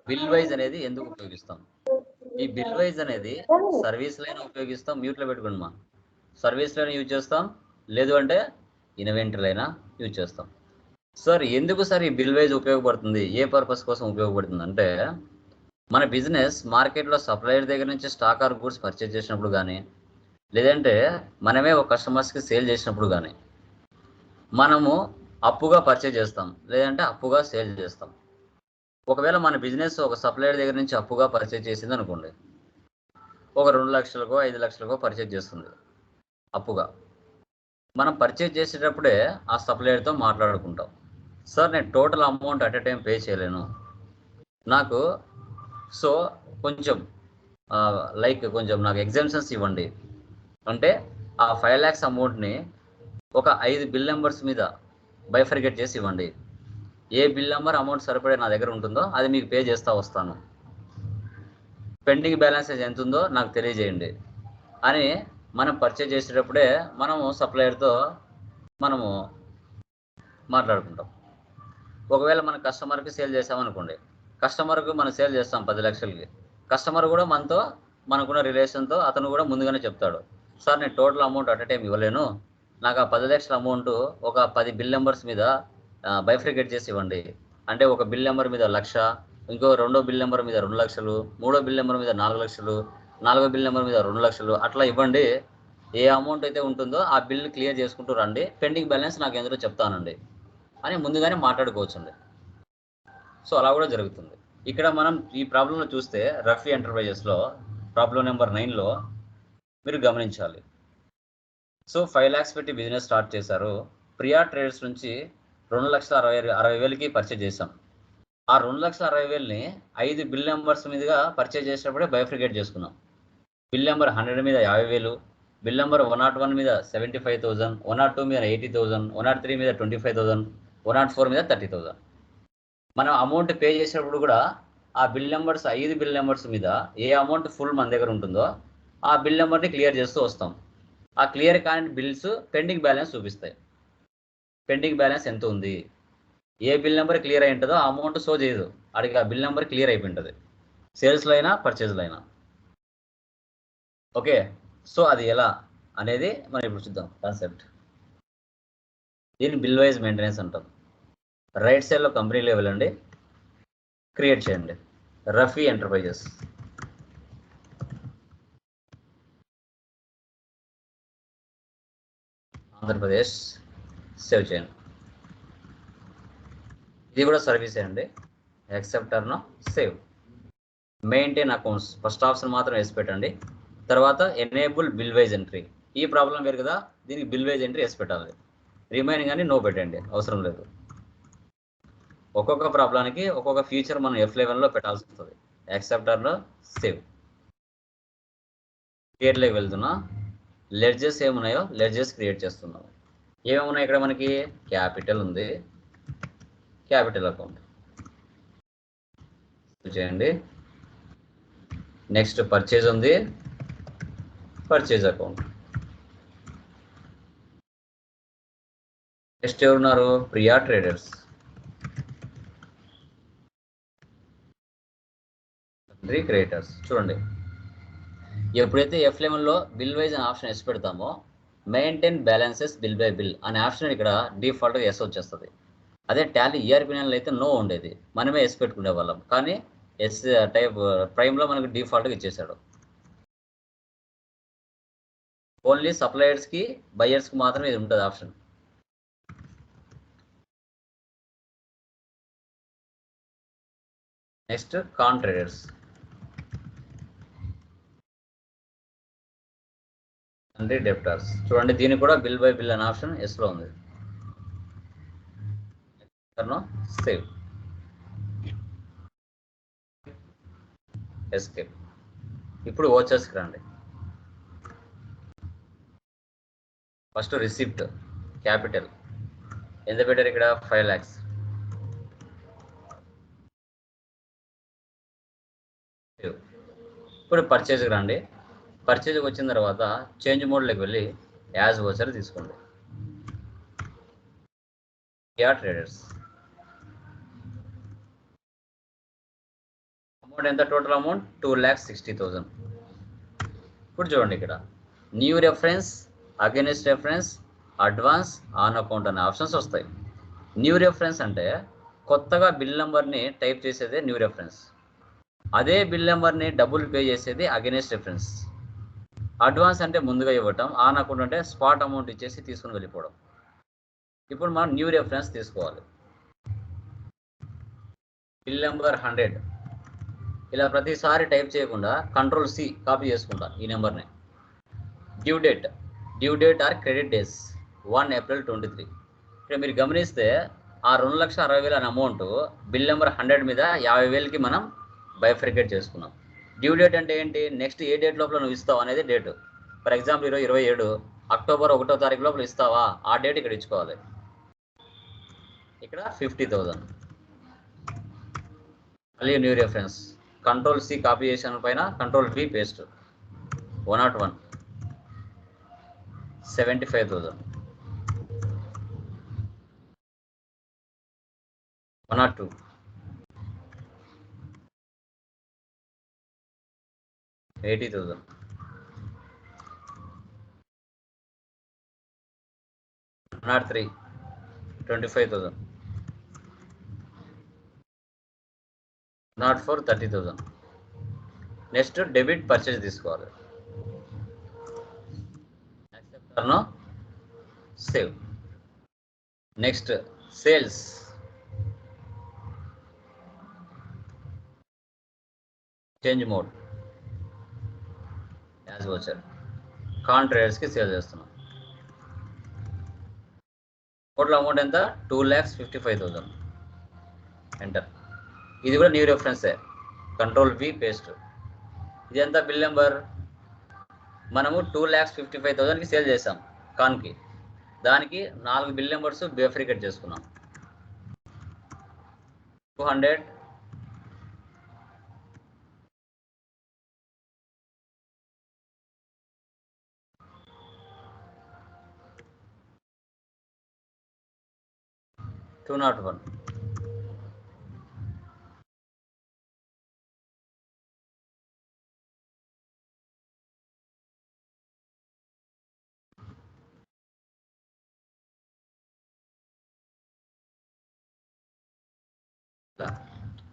Bill wise అనేది ఎందుకు ఉపయోగిస్తాం? ఈ బిల్ వైజ్ అనేది సర్వీస్లైనా ఉపయోగిస్తాం, మ్యూట్లో పెట్టుకోండి మా, సర్వీస్లైనా యూజ్ చేస్తాం, లేదు అంటే ఇన్వెంటరీలైనా యూజ్ చేస్తాం. సార్ ఎందుకు సార్ ఈ బిల్ వైజ్ ఉపయోగపడుతుంది, ఏ పర్పస్ కోసం ఉపయోగపడుతుంది అంటే, మన బిజినెస్ మార్కెట్లో సప్లయర్ దగ్గర నుంచి స్టాక్ ఆర్ గూడ్స్ పర్చేజ్ చేసినప్పుడు కానీ, లేదంటే మనమే ఒక కస్టమర్స్కి సేల్ చేసినప్పుడు కానీ, మనము అప్పుగా పర్చేజ్ చేస్తాం, లేదంటే అప్పుగా సేల్ చేస్తాం. ఒకవేళ మన బిజినెస్ ఒక సప్లయర్ దగ్గర నుంచి అప్పుగా పర్చేజ్ చేసింది అనుకోండి, ఒక 2 లక్షలకో 5 లక్షలకో పర్చేజ్ చేస్తుంది అప్పుగా. మనం పర్చేజ్ చేసేటప్పుడే ఆ సప్లయర్తో మాట్లాడుకుంటాం, సార్ నేను total amount at a time pay చేయలేను, నాకు సో కొంచెం కొంచెం నాకు ఎగ్జామ్షన్స్ ఇవ్వండి అంటే, ఆ 5 lakhs అమౌంట్ని ఒక 5 బిల్ నెంబర్స్ మీద బైఫర్గేట్ చేసి ఇవ్వండి, ఏ బిల్ నెంబర్ అమౌంట్ సరిపడే నా దగ్గర ఉంటుందో అది మీకు పే చేస్తూ వస్తాను, పెండింగ్ బ్యాలెన్సెస్ ఎంత ఉందో నాకు తెలియజేయండి అని మనం పర్చేజ్ చేసేటప్పుడే మనము సప్లయర్తో మనము మాట్లాడుకుంటాం. ఒకవేళ మన కస్టమర్కి సేల్ చేసామనుకోండి, కస్టమర్కి మనం సేల్ చేస్తాం 10 లక్షలకి, కస్టమర్ కూడా మనతో మనకున్న రిలేషన్తో అతను కూడా ముందుగానే చెప్తాడు, సార్ నేను total amount at a time ఇవ్వలేను, నాకు ఆ 10 లక్షల అమౌంట్ ఒక 10 బిల్ నెంబర్స్ మీద బైఫ్రికేట్ చేసి ఇవ్వండి అంటే, ఒక బిల్ నెంబర్ మీద 1,00,000, ఇంకో రెండో బిల్ నెంబర్ మీద 2 లక్షలు, మూడో బిల్ నెంబర్ మీద 4 లక్షలు, నాలుగో బిల్ నెంబర్ మీద 2 లక్షలు, అట్లా ఇవ్వండి, ఏ అమౌంట్ అయితే ఉంటుందో ఆ బిల్ క్లియర్ చేసుకుంటూ రండి, పెండింగ్ బ్యాలెన్స్ నాకు ఎందులో చెప్తానండి అని ముందుగానే మాట్లాడుకోవచ్చండి. సో అలా కూడా జరుగుతుంది. ఇక్కడ మనం ఈ ప్రాబ్లంలో చూస్తే రఫీ ఎంటర్ప్రైజెస్లో ప్రాబ్లం నెంబర్ 9లో మీరు గమనించాలి. సో 5 lakhs పెట్టి బిజినెస్ స్టార్ట్ చేశారు, ప్రియా ట్రేడర్స్ నుంచి 2,60,000కి పర్చేజ్ చేశాం. ఆ 2,60,000ని 5 బిల్ నెంబర్స్ మీదుగా పర్చేజ్ చేసినప్పుడే బైఫ్రికేట్ చేసుకున్నాం. బిల్ నెంబర్ 100 మీద 50,000, బిల్ నెంబర్ 101 మీద 75,000, 102 మీద 80,000, 103 మీద 25,000, 104 మీద 30,000. మనం అమౌంట్ పే చేసేటప్పుడు కూడా ఆ బిల్ నెంబర్స్ 5 బిల్ నెంబర్స్ మీద ఏ అమౌంట్ ఫుల్ మన దగ్గర ఉంటుందో ఆ బిల్ నెంబర్ని క్లియర్ చేస్తూ వస్తాం. ఆ క్లియర్ కాని బిల్స్ పెండింగ్ బ్యాలెన్స్ చూపిస్తాయి, పెండింగ్ బ్యాలెన్స్ ఎంత ఉంది, ఏ బిల్ నెంబర్ క్లియర్ అయి ఉంటుందో ఆ అమౌంట్ షో చేయదు, అడిగి ఆ బిల్ నెంబర్ క్లియర్ అయిపోయి ఉంటుంది, సేల్స్లో అయినా పర్చేజ్లో అయినా. ఓకే, సో అది ఎలా అనేది మనం ఇప్పుడు చూద్దాం కాన్సెప్ట్. దీన్ని బిల్ వైజ్ మెయింటెనెన్స్ అంటాం. రైట్ సైడ్లో కంపెనీ లెవెల్ అండి, క్రియేట్ చేయండి రఫీ ఎంటర్ప్రైజెస్. ఆంధ్రప్రదేశ్ సేవ్ చేయండి. ఇది కూడా సర్వీసే అండి, యాక్సెప్టర్ను save. Maintain accounts first option మాత్రం వేసి పెట్టండి, తర్వాత ఎనేబుల్ బిల్ వైజ్ ఎంట్రీ. ఈ ప్రాబ్లం వేరు కదా, దీనికి బిల్ వైజ్ ఎంట్రీ వేసి పెట్టాలి, రిమైనింగ్ అని నో పెట్టండి, అవసరం లేదు. ఒక్కొక్క ప్రాబ్లానికి ఒక్కొక్క ఫీచర్ మనం F11లో పెట్టాల్సి వస్తుంది. యాక్సెప్టర్లో సేవ్. క్రియేట్లోకి వెళ్తున్నా, లెడ్జెస్ ఏమున్నాయో లెడ్జెస్ క్రియేట్ చేస్తున్నాం. ఏమేమున్నాయి ఇక్కడ మనకి, క్యాపిటల్ ఉంది, క్యాపిటల్ అకౌంట్ చేయండి. నెక్స్ట్ పర్చేజ్ ఉంది, పర్చేజ్ అకౌంట్. నెక్స్ట్ ఎవరున్నారు, ప్రియా ట్రేడర్స్, క్రియేటర్స్. చూడండి, ఎప్పుడైతే F11లో బిల్ వైజ్ అనే ఆప్షన్ ఎస్ పెడతామో maintain balances bill by bill అనే ఆప్షన్ ఇక్కడ డిఫాల్ట్గా ఎస్ వచ్చేస్తుంది. అదే టాలీ ERP9లో అయితే నో ఉండేది, మనమే ఎస్ పెట్టుకునే వాళ్ళం, కానీ ఎస్ టైప్ ప్రైమ్లో మనకు డిఫాల్ట్గా ఇచ్చేసాడు. ఓన్లీ సప్లయర్స్కి బయర్స్కి మాత్రమే ఇది ఉంటుంది ఆప్షన్. నెక్స్ట్ కాన్ ట్రేడర్స్, అంటే డెప్టర్స్. చూడండి, దీనికి కూడా బిల్ బై బిల్ అనే ఆప్షన్ ఎస్లో ఉంది. Save, escape. ఇప్పుడు ఓచర్స్కి రండి. ఫస్ట్ రిసిప్ట్ క్యాపిటల్ ఎంత పెట్టారు ఇక్కడ, 5 lakhs. ఇప్పుడు పర్చేజ్కి రండి. పర్చేజ్కి వచ్చిన తర్వాత చేంజ్ మోడ్లోకి వెళ్ళి యాజ్ ఓచర్ తీసుకోండి, ప్రియా ట్రేడర్స్. అమౌంట్ ఎంత టోటల్ అమౌంట్ 2,60,000. ఇప్పుడు చూడండి ఇక్కడ new reference, against reference, advance, on account అనే ఆప్షన్స్ వస్తాయి. న్యూ రెఫరెన్స్ అంటే కొత్తగా బిల్ నెంబర్ని టైప్ చేసేదే న్యూ రెఫరెన్స్. అదే బిల్ నెంబర్ని డబ్బులు పే చేసేది అగైనెస్ట్ రెఫరెన్స్. అడ్వాన్స్ అంటే ముందుగా ఇవ్వటం, ఆన్ అకౌంట్ అంటే స్పాట్ అమౌంట్ ఇచ్చేసి తీసుకుని వెళ్ళిపోవడం. ఇప్పుడు మనం న్యూ రెఫరెన్స్ తీసుకోవాలి. బిల్ నెంబర్ 100 ఇలా ప్రతిసారి టైప్ చేయకుండా Ctrl C కాపీ చేసుకుంటా ఈ నెంబర్ని. Due date or credit days 1 April 23. ఇక్కడ మీరు గమనిస్తే ఆ 2,60,000 అనే అమౌంట్ బిల్ నెంబర్ 100 మీద 50,000కి మనం బైఫ్రికేట్ చేసుకున్నాం. డ్యూ డేట్ అంటే ఏంటి? నెక్స్ట్ ఏ డేట్ లోపల నువ్వు ఇస్తావు అనేది డేట్. ఫర్ ఎగ్జాంపుల్ 27 అక్టోబర్ 1వ తారీఖు లోపల ఇస్తావా, ఆ డేట్ ఇక్కడ ఇచ్చుకోవాలి. ఇక్కడ 50,000. మళ్ళీ new reference Ctrl C copy చేసిన పైన Ctrl V paste 101 75,000. 102 80,000. 103 25,000. 104 30,000. Next debit purchase తీసుకోవాలి. Accept save. Next sales change mode as వచ్చారు. కాన్ ట్రేడర్స్కి సేల్ చేస్తున్నాం. టోటల్ అమౌంట్ ఎంత? 2,55,000. ఎంటర్. ఇది కూడా న్యూ రెఫరెన్సే. Ctrl V paste. ఇది ఎంత బిల్ నెంబర్? మనము 2,55,000కి సేల్ చేసాం కాన్కి. దానికి 4 బిల్ నెంబర్స్ బైఫ్రికేట్ చేసుకున్నాం. 200 201.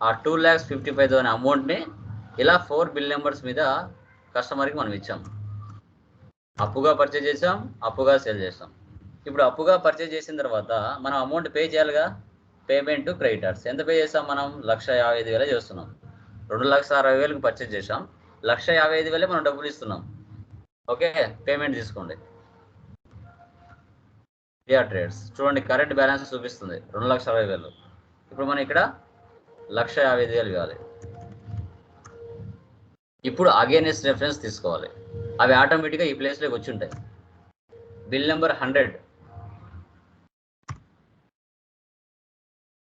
ఆ 2,55,000 అమౌంట్ని ఇలా 4 బిల్ నెంబర్స్ మీద కస్టమర్కి మనం ఇచ్చాం. అప్పుగా పర్చేజ్ చేసాం, అప్పుగా సేల్ చేసాం. ఇప్పుడు అప్పుగా పర్చేజ్ చేసిన తర్వాత మనం అమౌంట్ పే చేయాలిగా. Payment to creditors. ఎంత పే చేసాం మనం? 1,55,000 చేస్తున్నాం. 2,60,000కి పర్చేజ్ చేసాం, 1,55,000 మనం డబ్బులు ఇస్తున్నాం. ఓకే, పేమెంట్ తీసుకోండి. ఇండియా ట్రేడ్స్ చూడండి, కరెంట్ బ్యాలెన్స్ చూపిస్తుంది 2,60,000. ఇప్పుడు మనం ఇక్కడ 1,55,000 ఇవ్వాలి. ఇప్పుడు అగైనెస్ట్ రెఫరెన్స్ తీసుకోవాలి. అవి ఆటోమేటిక్గా ఈ ప్లేస్లోకి వచ్చి ఉంటాయి. బిల్ నెంబర్ 100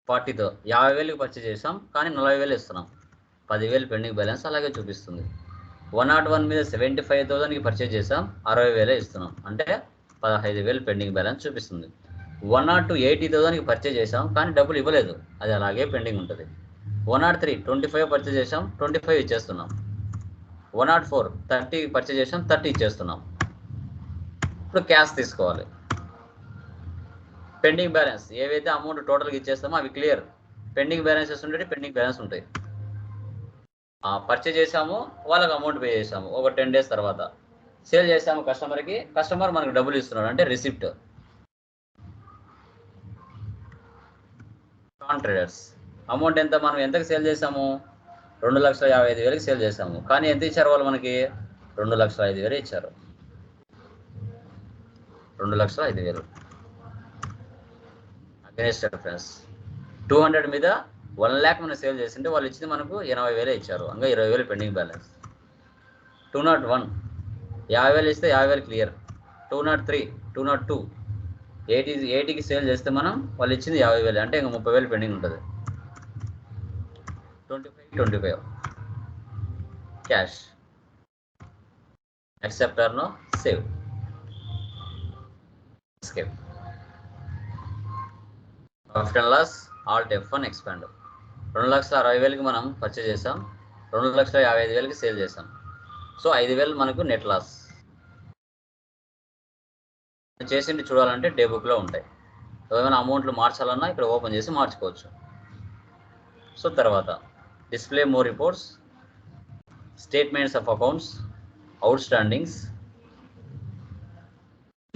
40తో 50,000కి పర్చేజ్ చేసాం, కానీ 40,000 ఇస్తున్నాం. 10,000 పెండింగ్ బ్యాలెన్స్ అలాగే చూపిస్తుంది. 101 మీద 75,000కి పర్చేజ్ చేసాం, 60,000 ఇస్తున్నాం, అంటే 15,000 పెండింగ్ బ్యాలెన్స్ చూపిస్తుంది. 102 80,000కి పర్చేజ్ చేసాం, కానీ డబ్బులు ఇవ్వలేదు, అది అలాగే పెండింగ్ ఉంటుంది. 103 25 పర్చేజ్ చేసాం, 25 ఇచ్చేస్తున్నాం. 104 30కి పర్చేజ్ చేసాం, 30 ఇచ్చేస్తున్నాం. ఇప్పుడు క్యాష్ తీసుకోవాలి. పెండింగ్ బ్యాలెన్స్ ఏవైతే అమౌంట్ టోటల్గా ఇచ్చేస్తామో అవి క్లియర్. పెండింగ్ బ్యాలెన్సెస్ ఉంటాయి, పెండింగ్ బ్యాలెన్స్ ఉంటాయి. పర్చేజ్ చేసాము, వాళ్ళకి అమౌంట్ పే చేసాము. ఒక 10 days తర్వాత సేల్ చేసాము కస్టమర్కి, కస్టమర్ మనకు డబ్బులు ఇస్తున్నాడు, అంటే రిసిప్ట్. కాన్ ట్రేడర్స్ అమౌంట్ ఎంత? మనం ఎంతకు సేల్ చేసాము? 2,55,000కి సేల్ చేసాము, కానీ ఎంత ఇచ్చారు వాళ్ళు మనకి? 2,05,000 ఇచ్చారు. 2,05,000 అగైనెస్ట్ రెఫరెన్స్. 200 మీద 1 lakh మనం సేల్ చేసింటే వాళ్ళు ఇచ్చింది మనకు 80,000 ఇచ్చారు, ఇంకా 20,000 పెండింగ్ బ్యాలెన్స్. 201 50,000 ఇస్తే 50,000 క్లియర్. 203 202 80కి సేల్ చేస్తే మనం వాళ్ళు ఇచ్చింది 50,000, అంటే ఇంకా 30,000 పెండింగ్ ఉంటుంది. 25 cash. Accept or no save. Escape. Profit and loss alt F1 expand. 2,60,000కి మనం పర్చేజ్ చేసాం, 2,55,000కి సేల్ చేశాం. సో 5,000 మనకు నెట్ లాస్. చేసింది చూడాలంటే డే బుక్లో ఉంటాయి. ఏమైనా అమౌంట్లు మార్చాలన్నా ఇక్కడ ఓపెన్ చేసి మార్చుకోవచ్చు. సో తర్వాత display more reports, statements of accounts, out standings,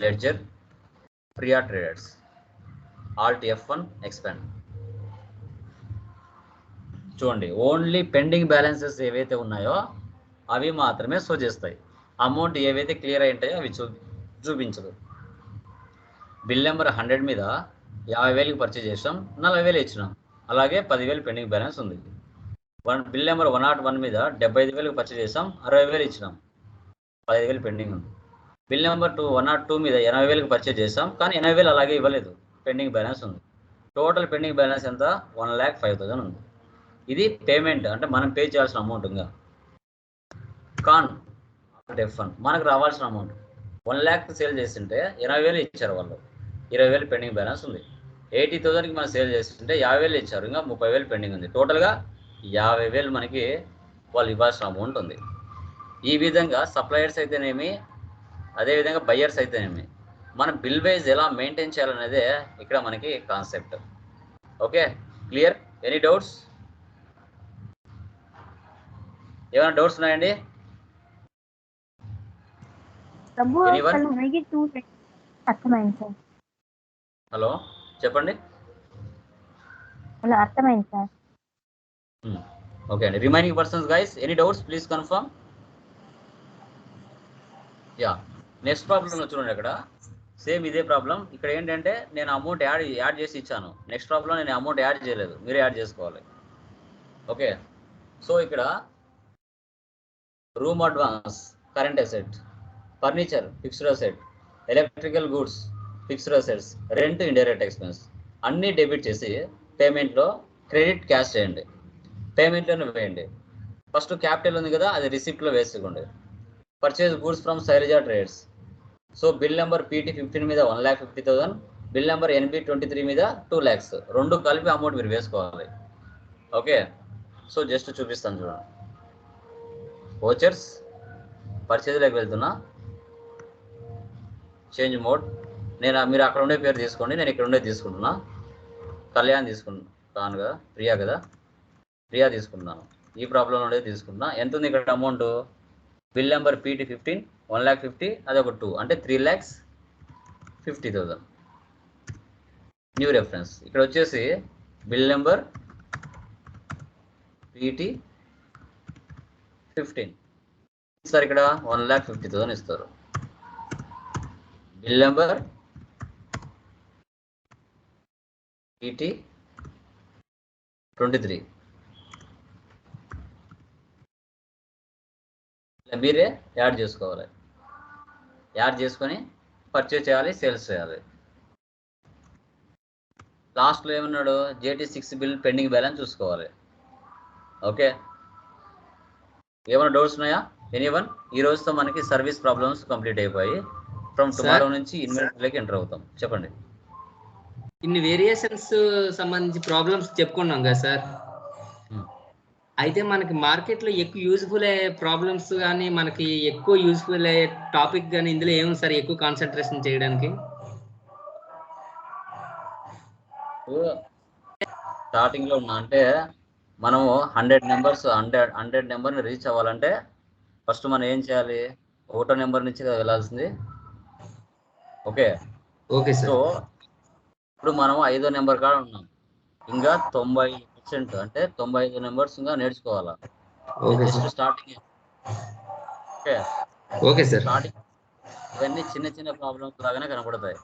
ledger, Priya traders, Alt F1 expand. చూడండి, ఓన్లీ పెండింగ్ బ్యాలెన్సెస్ ఏవైతే ఉన్నాయో అవి మాత్రమే షో చేస్తాయి. అమౌంట్ ఏవైతే క్లియర్ అయి ఉంటాయో అవి చూపించదు. బిల్ నెంబర్ 100 మీద 50,000కి పర్చేజ్ చేసాం, 40,000 ఇచ్చినాం. అలాగే 10,000 పెండింగ్ బ్యాలెన్స్ ఉంది. బిల్ నెంబర్ 101 మీద 75,000కి పర్చేజ్ చేసాం, 60,000 ఇచ్చినాం, 15,000 పెండింగ్ ఉంది. బిల్ నెంబర్ 102 మీద 80,000కి పర్చేజ్ చేసాం, కానీ 80,000 అలాగే ఇవ్వలేదు, పెండింగ్ బ్యాలెన్స్ ఉంది. టోటల్ పెండింగ్ బ్యాలెన్స్ ఎంత? 1,05,000 ఉంది. ఇది పేమెంట్, అంటే మనం పే చేయాల్సిన అమౌంట్. ఇంకా కాన్ F1 మనకు రావాల్సిన అమౌంట్ 1 lakh సేల్ చేస్తుంటే 20,000 ఇచ్చారు వాళ్ళు, 20,000 పెండింగ్ బ్యాలెన్స్ ఉంది. 80,000కి మనం సేల్ చేస్తుంటే 50,000 ఇచ్చారు, ఇంకా 30,000 పెండింగ్ ఉంది. టోటల్గా 50,000 మనకి వాళ్ళు ఇవ్వాల్సిన అమౌంట్ ఉంది. ఈ విధంగా సప్లయర్స్ అయితేనేమి, అదేవిధంగా బయ్యర్స్ అయితేనేమి, మనం బిల్ వైజ్ ఎలా మెయింటైన్ చేయాలనేదే ఇక్కడ మనకి concept. Okay, clear? Any doubts? ఏమైనా డౌట్స్ ఉన్నాయండి? హలో, చెప్పండి. హలో, అర్థమైంది సార్. ఓకే అండి. Remaining persons guys, any doubts please confirm. Yeah, next ప్రాబ్లంలో చూడండి, అక్కడ సేమ్ ఇదే ప్రాబ్లం. ఇక్కడ ఏంటంటే నేను అమౌంట్ యాడ్ చేసి ఇచ్చాను. నెక్స్ట్ ప్రాబ్లం నేను అమౌంట్ యాడ్ చేయలేదు, మీరే యాడ్ చేసుకోవాలి. ఓకే, సో ఇక్కడ room advance current asset, furniture fixed asset, electrical goods fixed assets, rent indirect expense అన్నీ డెబిట్ చేసి పేమెంట్లో క్రెడిట్ క్యాష్ చేయండి. పేమెంట్లోనే వేయండి. ఫస్ట్ క్యాపిటల్ ఉంది కదా, అది రిసిప్ట్లో వేసుకోండి. Purchase goods from Shailaja trades. So bill number PT15 మీద 1,50,000, బిల్ నెంబర్ NB23 మీద 2 lakhs, రెండు కలిపి అమౌంట్ మీరు వేసుకోవాలి. ఓకే, సో జస్ట్ చూపిస్తాను చూడండి. వోచర్స్ పర్చేజ్లోకి వెళ్తున్నా, చేంజ్ మోడ్. మీరు అక్కడ ఉండే పేరు తీసుకోండి, నేను ఇక్కడ ఉండే తీసుకుంటున్నా. కళ్యాణ్ తీసుకుంటాను కదా, ప్రియా కదా, ప్రియా తీసుకుంటున్నాను. ఈ ప్రాబ్లం ఉండే తీసుకుంటున్నా. ఎంత ఉంది ఇక్కడ అమౌంట్? బిల్ నెంబర్ PT15 1,50,000, అదొక 2, అంటే 3,50,000. న్యూ రెఫరెన్స్ ఇక్కడ వచ్చేసి బిల్ నెంబర్ PT15 సార్, ఇక్కడ 1,50,000 ఇస్తారు. బిల్ నెంబర్ PT23 మీరే యాడ్ చేసుకోవాలి. యాడ్ చేసుకొని పర్చేజ్ చేయాలి, సేల్స్ చేయాలి. లాస్ట్లో ఏమన్నాడు? JT6 బిల్ పెండింగ్ బ్యాలెన్స్ చూసుకోవాలి. ఓకే, ఏమైనా డౌట్స్ ఉన్నాయా ఎనీవన్? ఈ రోజుతో మనకి సర్వీస్ ప్రాబ్లమ్స్ కంప్లీట్ అయిపోయి, ఫ్రమ్ టుమారో నుంచి ఇన్వెంటరీలోకి ఎంటర్ అవుతాం. చెప్పండి. ఇన్ని వేరియేషన్స్ సంబంధించి ప్రాబ్లమ్స్ చెప్పుకున్నాం కదా సార్. అయితే మనకి మార్కెట్లో ఎక్కువ యూజ్ఫుల్ అయ్యే ప్రాబ్లమ్స్ కానీ, మనకి ఎక్కువ యూజ్ఫుల్ అయ్యే టాపిక్ కానీ ఇందులో ఏముంది సార్ ఎక్కువ కాన్సన్ట్రేషన్ చేయడానికి? స్టార్టింగ్లో ఉన్నా అంటే మనము 100 నెంబర్ని రీచ్ అవ్వాలంటే ఫస్ట్ మనం ఏం చేయాలి? 1వ నెంబర్ నుంచి వెళ్ళాల్సింది. Okay okay sir. సో ఇప్పుడు మనం 5వ నెంబర్ కాడ ఉన్నాం. ఇంకా 90% అంటే 95 నెంబర్స్ ఇంకా నేర్చుకోవాలా. Just starting. Okay okay sir. Starting ఇవన్నీ చిన్న చిన్న ప్రాబ్లమ్స్ లాగానే కనపడతాయి.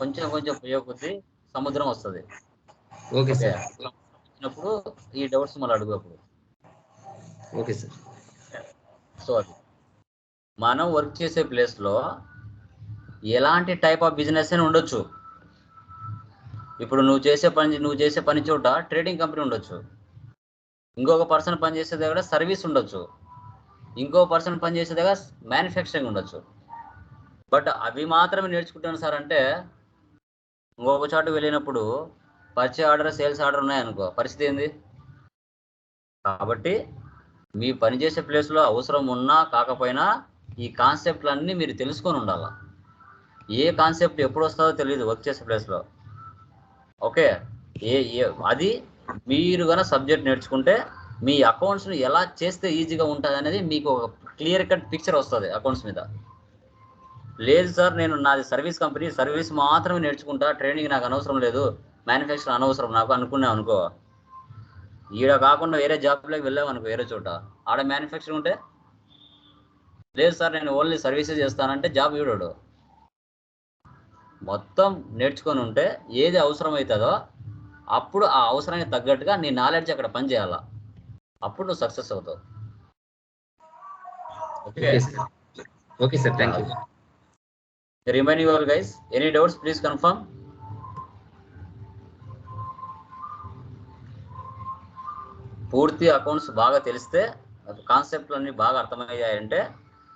కొంచెం కొంచెం పోయే కొద్దీ సముద్రం వస్తుంది. Okay sir. వచ్చినప్పుడు ఈ డౌట్స్ మళ్ళీ అడుగు అప్పుడు. Okay sir. సో అది మనం వర్క్ చేసే ప్లేస్లో ఎలాంటి టైప్ ఆఫ్ బిజినెస్ అయినా ఉండొచ్చు. ఇప్పుడు నువ్వు చేసే పని చోట ట్రేడింగ్ కంపెనీ ఉండొచ్చు, ఇంకొక పర్సన్ పనిచేసే దగ్గర సర్వీస్ ఉండొచ్చు, ఇంకో పర్సన్ పనిచేసే దగ్గర మ్యానుఫ్యాక్చరింగ్ ఉండొచ్చు. బట్ అవి మాత్రమే నేర్చుకుంటాను సార్ అంటే ఇంకొక చోట వెళ్ళినప్పుడు పర్చేజ్ ఆర్డర్, సేల్స్ ఆర్డర్ ఉన్నాయనుకో, పరిస్థితి ఏంది? కాబట్టి మీ పనిచేసే ప్లేస్లో అవసరం ఉన్నా కాకపోయినా ఈ కాన్సెప్ట్లన్నీ మీరు తెలుసుకొని ఉండాలి. ఏ కాన్సెప్ట్ ఎప్పుడు వస్తుందో తెలియదు వర్క్ చేసే ప్లేస్లో. ఓకే, అది మీరు కనుక సబ్జెక్ట్ నేర్చుకుంటే మీ అకౌంట్స్ని ఎలా చేస్తే ఈజీగా ఉంటుంది అనేది మీకు ఒక క్లియర్ కట్ పిక్చర్ వస్తుంది అకౌంట్స్ మీద. లేదు సార్, నేను నాది సర్వీస్ కంపెనీ, సర్వీస్ మాత్రమే నేర్చుకుంటా, ట్రైనింగ్ నాకు అనవసరం లేదు, మ్యానుఫ్యాక్చరింగ్ అనవసరం నాకు అనుకున్నావు అనుకో, ఈడ కాకుండా వేరే జాబ్లోకి వెళ్ళావు అనుకో, వేరే చోట ఆడ మ్యానుఫ్యాక్చరింగ్ ఉంటే, లేదు సార్ నేను ఓన్లీ సర్వీసెస్ చేస్తానంటే జాబ్ ఇవ్వడు. మొత్తం నేర్చుకొని ఉంటే ఏది అవసరం అవుతుందో అప్పుడు ఆ అవసరానికి తగ్గట్టుగా నీ నాలెడ్జ్ అక్కడ పని చేయాలా, అప్పుడు నువ్వు సక్సెస్ అవుతావు. Okay sir, thank you. Remaining all guys, any doubts please confirm. పూర్తి అకౌంట్స్ బాగా తెలిస్తే, కాన్సెప్ట్లు అన్నీ బాగా అర్థమయ్యాయంటే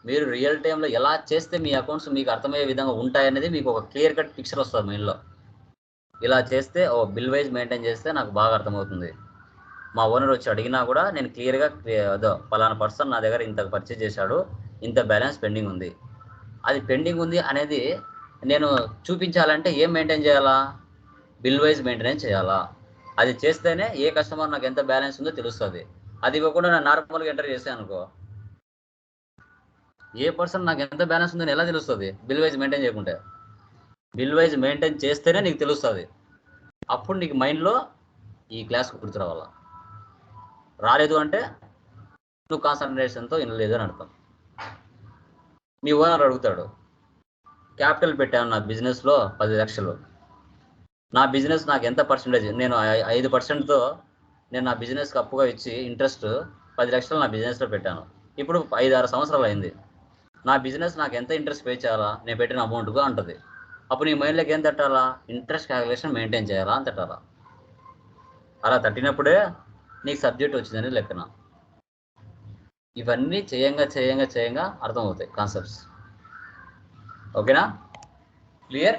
మీరు రియల్ టైంలో ఎలా చేస్తే మీ అకౌంట్స్ మీకు అర్థమయ్యే విధంగా ఉంటాయనేది మీకు ఒక క్లియర్ కట్ పిక్చర్ వస్తుంది మైండ్లో. ఇలా చేస్తే బిల్ వైజ్ మెయింటైన్ చేస్తే నాకు బాగా అర్థమవుతుంది. మా ఓనర్ వచ్చి అడిగినా కూడా నేను క్లియర్గా అదో పలానా పర్సన్ నా దగ్గర ఇంత పర్చేజ్ చేశాడు, ఇంత బ్యాలెన్స్ పెండింగ్ ఉంది, అది పెండింగ్ ఉంది అనేది నేను చూపించాలంటే ఏం మెయింటైన్ చేయాలా, బిల్ వైజ్ మెయింటెనెన్స్ చేయాలా. అది చేస్తేనే ఏ కస్టమర్ నాకు ఎంత బ్యాలెన్స్ ఉందో తెలుస్తుంది. అది ఇవ్వకుండా నేను నార్మల్గా ఎంటర్ చేశాను అనుకో, ఏ పర్సన్ నాకు ఎంత బ్యాలెన్స్ ఉందని ఎలా తెలుస్తుంది? బిల్ వైజ్ మెయింటైన్ చేయకుంటే. బిల్ వైజ్ మెయింటైన్ చేస్తేనే నీకు తెలుస్తుంది. అప్పుడు నీకు మైండ్లో ఈ క్లాస్ గుర్తు రావాలా. రాలేదు అంటే నువ్వు కాన్సన్ట్రేషన్తో వినలేదు అని అర్థం. మీ ఓనర్ అడుగుతాడు, క్యాపిటల్ పెట్టాను నా బిజినెస్లో 10 లక్షలు, నా బిజినెస్ నాకు ఎంత పర్సెంటేజ్, నేను 5%తో నేను నా బిజినెస్కి అప్పుగా ఇచ్చి ఇంట్రెస్ట్ 10 లక్షలు నా బిజినెస్లో పెట్టాను. ఇప్పుడు 5-6 సంవత్సరాలు అయింది, నా బిజినెస్ నాకు ఎంత ఇంట్రెస్ట్ పే చేయాలా నేను పెట్టిన అమౌంట్గా అంటుంది. అప్పుడు నీ మైండ్లోకి ఏం తట్టాలా? ఇంట్రెస్ట్ క్యాలిక్యులేషన్ మెయింటైన్ చేయాలా అని తట్టాలా. అలా తట్టినప్పుడే నీకు సబ్జెక్ట్ వచ్చిందని లెక్కన. ఇవన్నీ చేయంగా అర్థమవుతాయి కాన్సెప్ట్స్. ఓకేనా? Clear?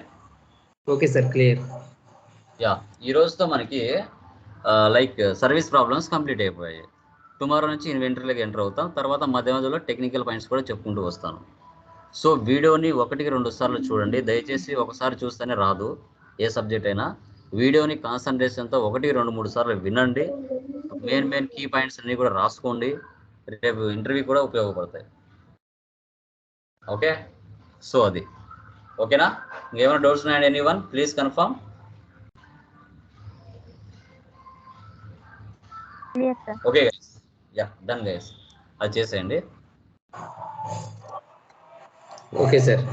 Okay sir, clear. Yeah, ఈ రోజుతో మనకి లైక్ సర్వీస్ ప్రాబ్లమ్స్ కంప్లీట్ అయిపోయాయి. టుమారో నుంచి ఇన్వెంటరీలోకి ఎంటర్ అవుతాం. తర్వాత మధ్య మధ్యలో టెక్నికల్ పాయింట్స్ కూడా చెప్పుకుంటూ వస్తాను. సో వీడియోని 1-2 సార్లు చూడండి. దయచేసి ఒకసారి చూస్తేనే రాదు ఏ సబ్జెక్ట్ అయినా. వీడియోని కాన్సన్ట్రేషన్తో 1-2-3 సార్లు వినండి. మెయిన్ కీ పాయింట్స్ అన్నీ కూడా రాసుకోండి. రేపు ఇంటర్వ్యూ కూడా ఉపయోగపడతాయి. ఓకే, సో అది ఓకేనా? ఇంకేమైనా డౌట్స్ ఉన్నాయండి? Anyone please confirm. Okay guys, yeah done guys, అది చేసేయండి. Okay sir.